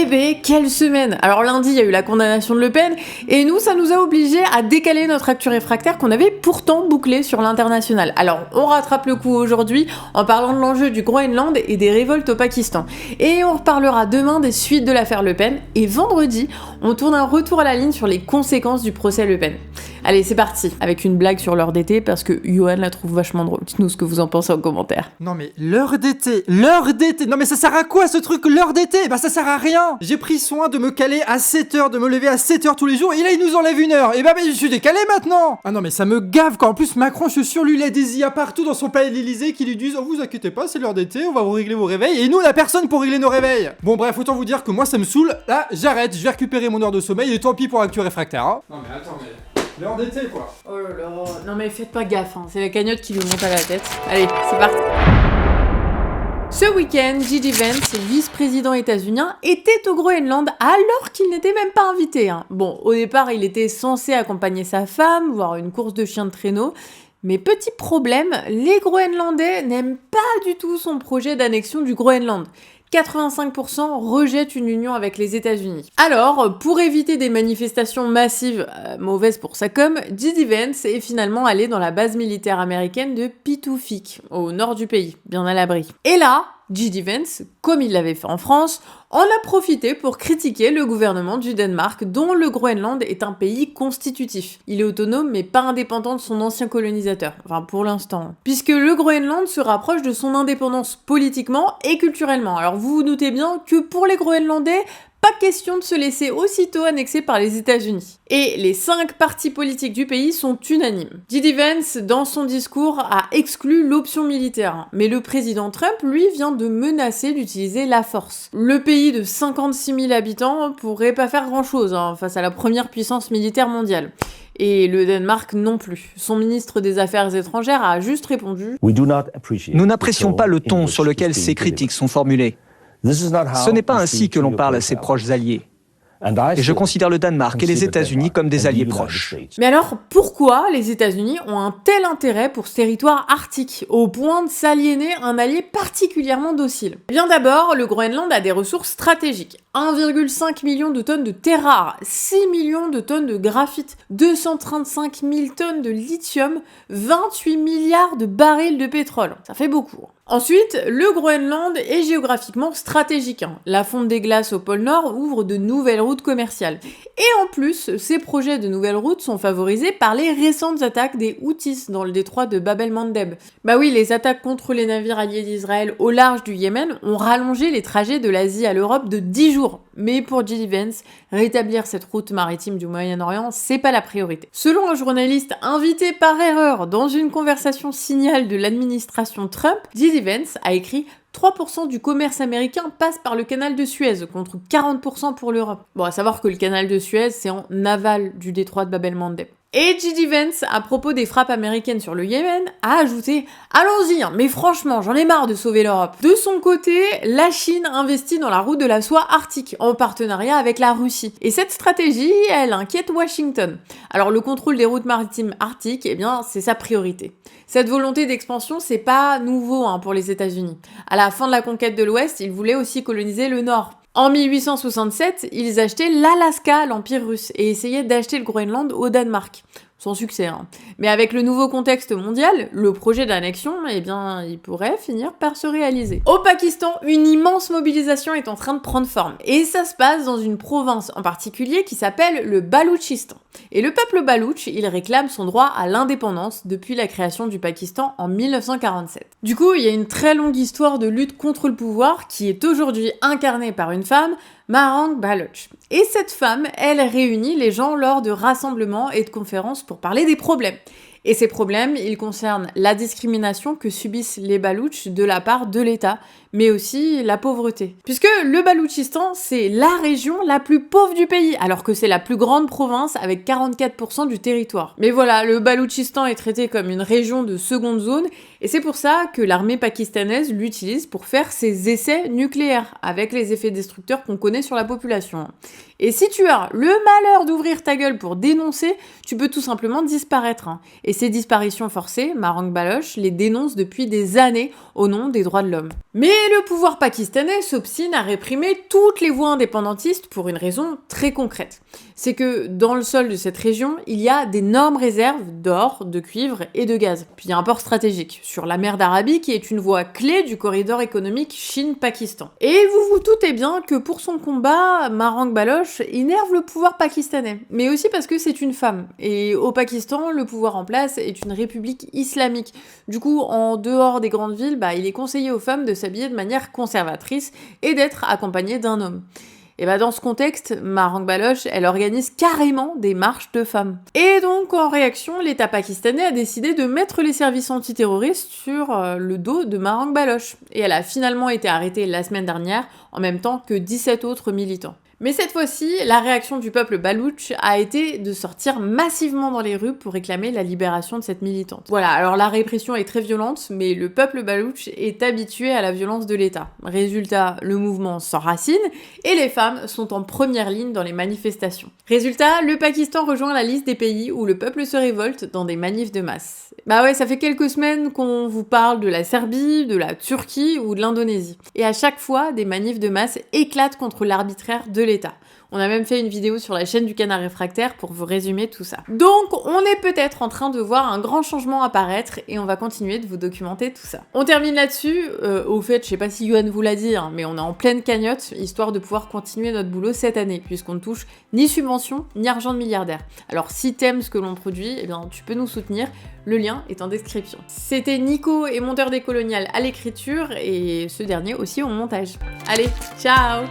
Eh ben, quelle semaine! Alors lundi, il y a eu la condamnation de Le Pen, et nous, ça nous a obligés à décaler notre actu réfractaire qu'on avait pourtant bouclé sur l'international. Alors, on rattrape le coup aujourd'hui en parlant de l'enjeu du Groenland et des révoltes au Pakistan. Et on reparlera demain des suites de l'affaire Le Pen, et vendredi, on tourne un retour à la ligne sur les conséquences du procès Le Pen. Allez, c'est parti, avec une blague sur l'heure d'été, parce que Johan la trouve vachement drôle. Dites-nous ce que vous en pensez en commentaire. Non mais l'heure d'été, non mais ça sert à quoi ce truc, l'heure d'été? Bah ça sert à rien. J'ai pris soin de me caler à 7h, de me lever à 7h tous les jours, et là il nous enlève 1 heure, et bah je suis décalé maintenant. Ah non mais ça me gave quand en plus Macron, je suis sûr, lui il a des IA partout dans son palais de l'Elysée qui lui disent oh vous inquiétez pas, c'est l'heure d'été, on va vous régler vos réveils, et nous on a personne pour régler nos réveils. Bon bref, autant vous dire que moi ça me saoule, là j'arrête, je vais récupérer mon heure de sommeil, et tant pis pour Actu Réfractaire hein. Non mais attends mais... l'heure d'été quoi. Oh là là, non mais faites pas gaffe, hein. C'est la cagnotte qui lui monte à la tête. Allez, c'est parti. Ce week-end, J.D. Vance, vice-président états-unien, était au Groenland alors qu'il n'était même pas invité. Hein. Bon, au départ, il était censé accompagner sa femme, voir une course de chiens de traîneau. Mais petit problème, les Groenlandais n'aiment pas du tout son projet d'annexion du Groenland. 85% rejettent une union avec les États-Unis. Alors, pour éviter des manifestations massives mauvaises pour sa com, J.D. Vance est finalement allé dans la base militaire américaine de Pituffik, au nord du pays, bien à l'abri. Et là, J.D. Vance, comme il l'avait fait en France, en a profité pour critiquer le gouvernement du Danemark, dont le Groenland est un pays constitutif. Il est autonome mais pas indépendant de son ancien colonisateur, enfin pour l'instant. Puisque le Groenland se rapproche de son indépendance politiquement et culturellement. Alors vous vous doutez bien que pour les Groenlandais, pas question de se laisser aussitôt annexer par les États-Unis. Et les 5 partis politiques du pays sont unanimes. J.D. Vance, dans son discours, a exclu l'option militaire. Mais le président Trump, lui, vient de menacer d'utiliser la force. Le pays de 56 000 habitants pourrait pas faire grand-chose face à la première puissance militaire mondiale. Et le Danemark non plus. Son ministre des Affaires étrangères a juste répondu « Nous n'apprécions pas le ton sur lequel ces critiques sont formulées. Ce n'est pas ainsi que l'on parle à ses proches alliés. Et je considère le Danemark et les États-Unis comme des alliés proches. » Mais alors, pourquoi les États-Unis ont un tel intérêt pour ce territoire arctique, au point de s'aliéner un allié particulièrement docile? Eh bien d'abord, le Groenland a des ressources stratégiques. 1,5 million de tonnes de terres rares, 6 millions de tonnes de graphite, 235 000 tonnes de lithium, 28 milliards de barils de pétrole. Ça fait beaucoup. Ensuite, le Groenland est géographiquement stratégique. La fonte des glaces au pôle Nord ouvre de nouvelles routes commerciales. Et en plus, ces projets de nouvelles routes sont favorisés par les récentes attaques des Houthis dans le détroit de Bab el-Mandeb. Bah oui, les attaques contre les navires alliés d'Israël au large du Yémen ont rallongé les trajets de l'Asie à l'Europe de 10 jours. Mais pour J.D. Vance, rétablir cette route maritime du Moyen-Orient, c'est pas la priorité. Selon un journaliste invité par erreur dans une conversation Signal de l'administration Trump, J.D. Vance a écrit 3% du commerce américain passe par le canal de Suez, contre 40% pour l'Europe. Bon, à savoir que le canal de Suez, c'est en aval du détroit de Bab el-Mandeb. Et J.D. Vance, à propos des frappes américaines sur le Yémen, a ajouté « Allons-y, mais franchement, j'en ai marre de sauver l'Europe ». De son côté, la Chine investit dans la route de la soie arctique, en partenariat avec la Russie. Et cette stratégie, elle inquiète Washington. Alors le contrôle des routes maritimes arctiques, eh bien, c'est sa priorité. Cette volonté d'expansion, c'est pas nouveau pour les États-Unis. À la fin de la conquête de l'Ouest, ils voulaient aussi coloniser le Nord. En 1867, ils achetaient l'Alaska à l'Empire russe et essayaient d'acheter le Groenland au Danemark. Sans succès, Mais avec le nouveau contexte mondial, le projet d'annexion, eh bien, il pourrait finir par se réaliser. Au Pakistan, une immense mobilisation est en train de prendre forme. Et ça se passe dans une province en particulier qui s'appelle le Baloutchistan. Et le peuple baloutche, il réclame son droit à l'indépendance depuis la création du Pakistan en 1947. Du coup, il y a une très longue histoire de lutte contre le pouvoir qui est aujourd'hui incarnée par une femme, Marang Baloch. Et cette femme, elle réunit les gens lors de rassemblements et de conférences pour parler des problèmes. Et ces problèmes, ils concernent la discrimination que subissent les Baloutches de la part de l'État, mais aussi la pauvreté. Puisque le Baloutchistan, c'est la région la plus pauvre du pays, alors que c'est la plus grande province avec 44% du territoire. Mais voilà, le Baloutchistan est traité comme une région de seconde zone, Et c'est pour ça que l'armée pakistanaise l'utilise pour faire ses essais nucléaires, avec les effets destructeurs qu'on connaît sur la population. Et si tu as le malheur d'ouvrir ta gueule pour dénoncer, tu peux tout simplement disparaître. Et ces disparitions forcées, Marang Baloch les dénonce depuis des années au nom des droits de l'homme. Mais le pouvoir pakistanais s'obstine à réprimer toutes les voix indépendantistes pour une raison très concrète. C'est que dans le sol de cette région, il y a d'énormes réserves d'or, de cuivre et de gaz. Puis il y a un port stratégique sur la mer d'Arabie qui est une voie clé du corridor économique Chine-Pakistan. Et vous vous doutez bien que pour son combat, Marang Baloch énerve le pouvoir pakistanais, mais aussi parce que c'est une femme. Et au Pakistan, le pouvoir en place est une république islamique. Du coup, en dehors des grandes villes, il est conseillé aux femmes de s'habiller de manière conservatrice et d'être accompagnées d'un homme. Et dans ce contexte, Marang Baloch, elle organise carrément des marches de femmes. Et donc, en réaction, l'État pakistanais a décidé de mettre les services antiterroristes sur le dos de Marang Baloch. Et elle a finalement été arrêtée la semaine dernière, en même temps que 17 autres militants. Mais cette fois-ci, la réaction du peuple baloutche a été de sortir massivement dans les rues pour réclamer la libération de cette militante. Voilà, alors la répression est très violente, mais le peuple baloutche est habitué à la violence de l'État. Résultat, le mouvement s'enracine et les femmes sont en première ligne dans les manifestations. Résultat, le Pakistan rejoint la liste des pays où le peuple se révolte dans des manifs de masse. Ça fait quelques semaines qu'on vous parle de la Serbie, de la Turquie ou de l'Indonésie. Et à chaque fois, des manifs de masse éclatent contre l'arbitraire de l'État. On a même fait une vidéo sur la chaîne du Canard Réfractaire pour vous résumer tout ça. Donc, on est peut-être en train de voir un grand changement apparaître et on va continuer de vous documenter tout ça. On termine là-dessus. Au fait, je sais pas si Yoann vous l'a dit, mais on est en pleine cagnotte, histoire de pouvoir continuer notre boulot cette année, puisqu'on ne touche ni subvention, ni argent de milliardaire. Alors, si t'aimes ce que l'on produit, tu peux nous soutenir. Le lien est en description. C'était Nico et Monteur des Coloniales à l'écriture et ce dernier aussi au montage. Allez, ciao!